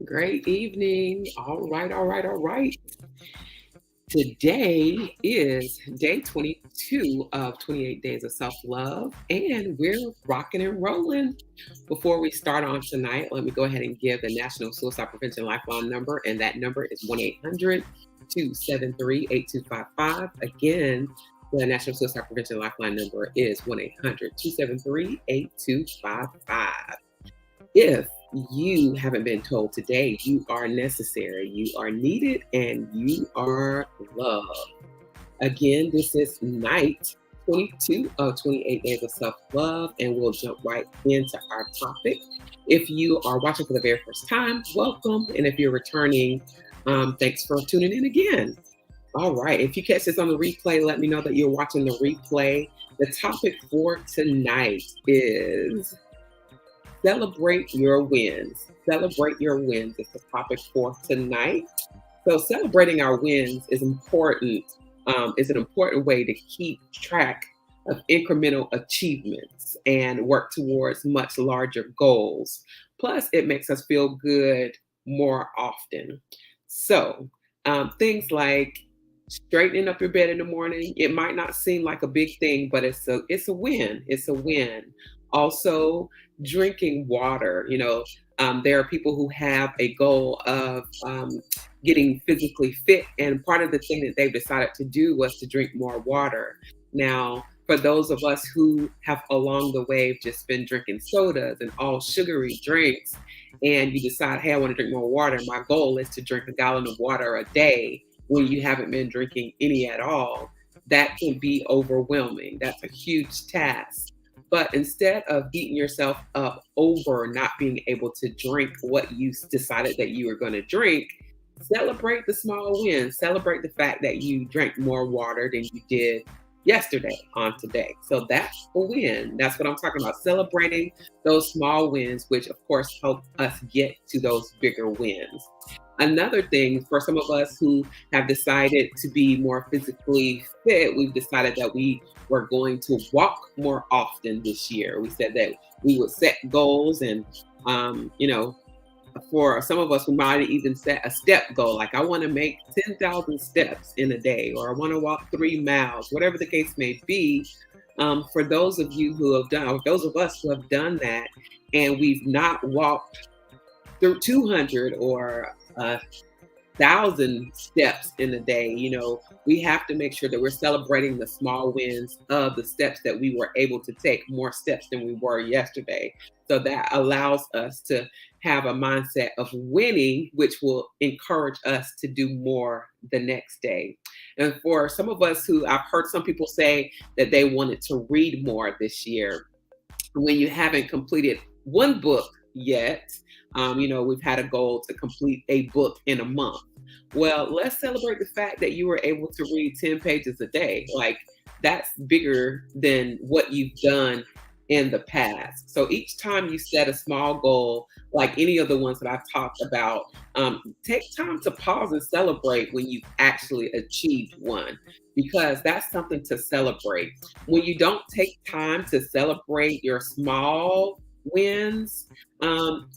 Great evening. All right, all right, all right. Today is day 22 of 28 days of self love, and we're rocking and rolling. Before we start on tonight, let me go ahead and give the National Suicide Prevention Lifeline number, and that number is 1 800 273 8255. Again, the National Suicide Prevention Lifeline number is 1 800 273 8255. If you haven't been told today, you are necessary, you are needed, and you are loved. Again, this is night 22 of 28 days of self love, and we'll jump right into our topic. If you are watching for the very first time, welcome. And if you're returning, thanks for tuning in again. All right. If you catch this on the replay, let me know that you're watching the replay. The topic for tonight is celebrate your wins. Celebrate your wins is the topic for tonight. So celebrating our wins is important. Is an important way to keep track of incremental achievements and work towards much larger goals. Plus, it makes us feel good more often. So things like straightening up your bed in the morning. It might not seem like a big thing, but it's a win. It's a win. Also, drinking water. There are people who have a goal of getting physically fit, and part of the thing that they've decided to do was to drink more water. Now, for those of us who have along the way just been drinking sodas and all sugary drinks, and you decide, hey, I want to drink more water, my goal is to drink a gallon of water a day when you haven't been drinking any at all, that can be overwhelming. That's a huge task. But instead of beating yourself up over not being able to drink what you decided that you were going to drink, celebrate the small wins. Celebrate the fact that you drank more water than you did yesterday on today. So that's a win. That's what I'm talking about. Celebrating those small wins, which of course help us get to those bigger wins. Another thing for some of us who have decided to be more physically fit, we've decided that we were going to walk more often this year. We said that we would set goals, and for some of us, we might even set a step goal. Like, I want to make 10,000 steps in a day, or I want to walk 3 miles, whatever the case may be. For those of you who have done, or those of us who have done that, and we've not walked through 200 or 1,000 steps in a day, we have to make sure that we're celebrating the small wins of the steps that we were able to take, more steps than we were yesterday. So that allows us to have a mindset of winning, which will encourage us to do more the next day. And for some of us who, I've heard some people say that they wanted to read more this year. When you haven't completed one book yet, we've had a goal to complete a book in a month. Well, let's celebrate the fact that you were able to read 10 pages a day. Like, that's bigger than what you've done in the past. So each time you set a small goal, like any of the ones that I've talked about, take time to pause and celebrate when you've actually achieved one, because that's something to celebrate. When you don't take time to celebrate your small wins,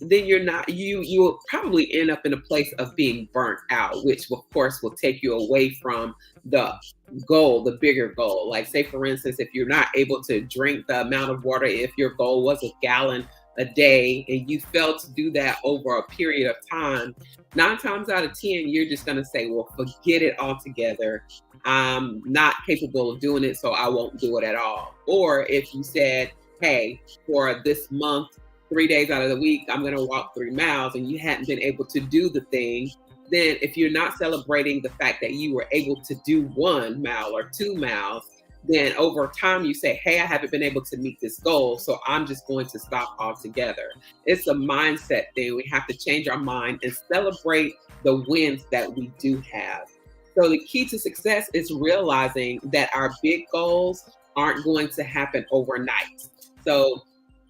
then you will probably end up in a place of being burnt out, which of course will take you away from the goal, the bigger goal. Like, say for instance, if you're not able to drink the amount of water, if your goal was a gallon a day and you failed to do that over a period of time, 9 times out of 10, you're just going to say, well, forget it altogether. I'm not capable of doing it, so I won't do it at all. Or if you said, hey, for this month, 3 days out of the week, I'm going to walk 3 miles, and you hadn't been able to do the thing, then if you're not celebrating the fact that you were able to do 1 mile or 2 miles, then over time you say, hey, I haven't been able to meet this goal, so I'm just going to stop altogether. It's a mindset thing. We have to change our mind and celebrate the wins that we do have. So the key to success is realizing that our big goals aren't going to happen overnight. So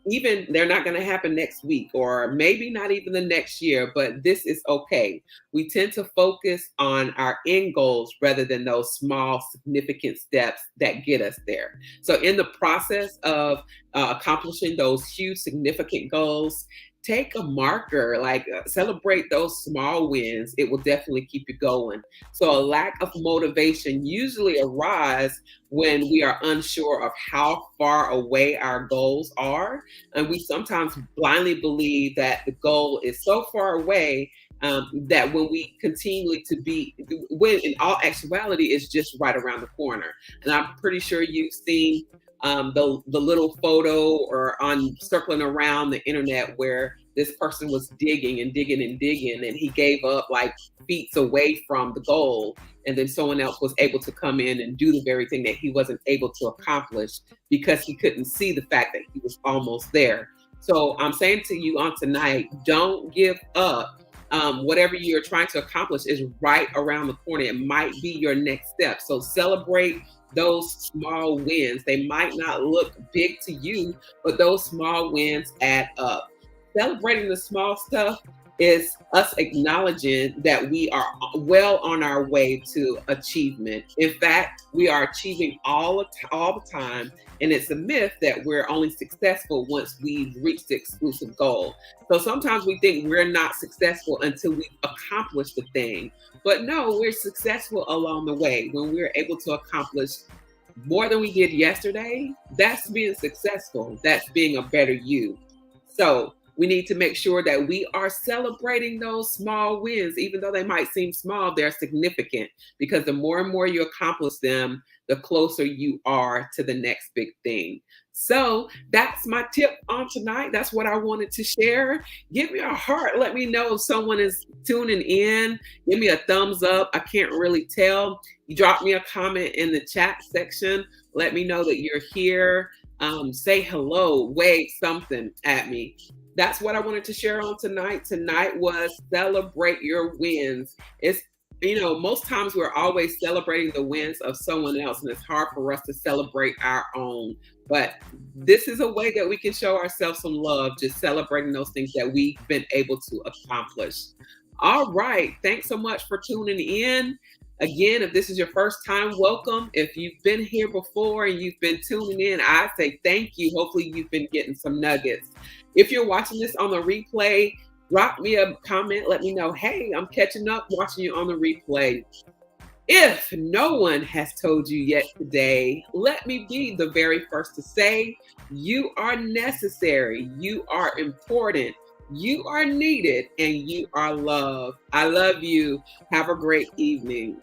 even they're not going to happen next week, or maybe not even the next year, but this is okay. We tend to focus on our end goals rather than those small, significant steps that get us there. So in the process of accomplishing those huge, significant goals, take a marker, like celebrate those small wins. It will definitely keep you going. So a lack of motivation usually arises when we are unsure of how far away our goals are. And we sometimes blindly believe that the goal is so far away that when we continually to be, when in all actuality, it's just right around the corner. And I'm pretty sure you've seen the little photo or on circling around the internet where this person was digging and digging and digging, and he gave up like feet away from the goal, and then someone else was able to come in and do the very thing that he wasn't able to accomplish because he couldn't see the fact that he was almost there. So I'm saying to you on tonight, don't give up. Whatever you're trying to accomplish is right around the corner. It might be your next step. So celebrate those small wins. They might not look big to you, but those small wins add up. Celebrating the small stuff is us acknowledging that we are well on our way to achievement. In fact, we are achieving all the time, and it's a myth that we're only successful once we've reached the exclusive goal. So sometimes we think we're not successful until we've accomplished the thing. But no, we're successful along the way. When we're able to accomplish more than we did yesterday, that's being successful. That's being a better you. So we need to make sure that we are celebrating those small wins. Even though they might seem small, they're significant, because the more and more you accomplish them, the closer you are to the next big thing. So that's my tip on tonight. That's what I wanted to share. Give me a heart. Let me know if someone is tuning in. Give me a thumbs up. I can't really tell. You drop me a comment in the chat section. Let me know that you're here. Say hello, wave something at me. That's what I wanted to share on tonight. Tonight was celebrate your wins. It's, most times we're always celebrating the wins of someone else, and it's hard for us to celebrate our own. But this is a way that we can show ourselves some love, just celebrating those things that we've been able to accomplish. All right. Thanks so much for tuning in. Again, if this is your first time, welcome. If you've been here before and you've been tuning in, I say thank you. Hopefully you've been getting some nuggets. If you're watching this on the replay, drop me a comment. Let me know, hey, I'm catching up, watching you on the replay. If no one has told you yet today, let me be the very first to say, you are necessary, you are important, you are needed, and you are loved. I love you. Have a great evening.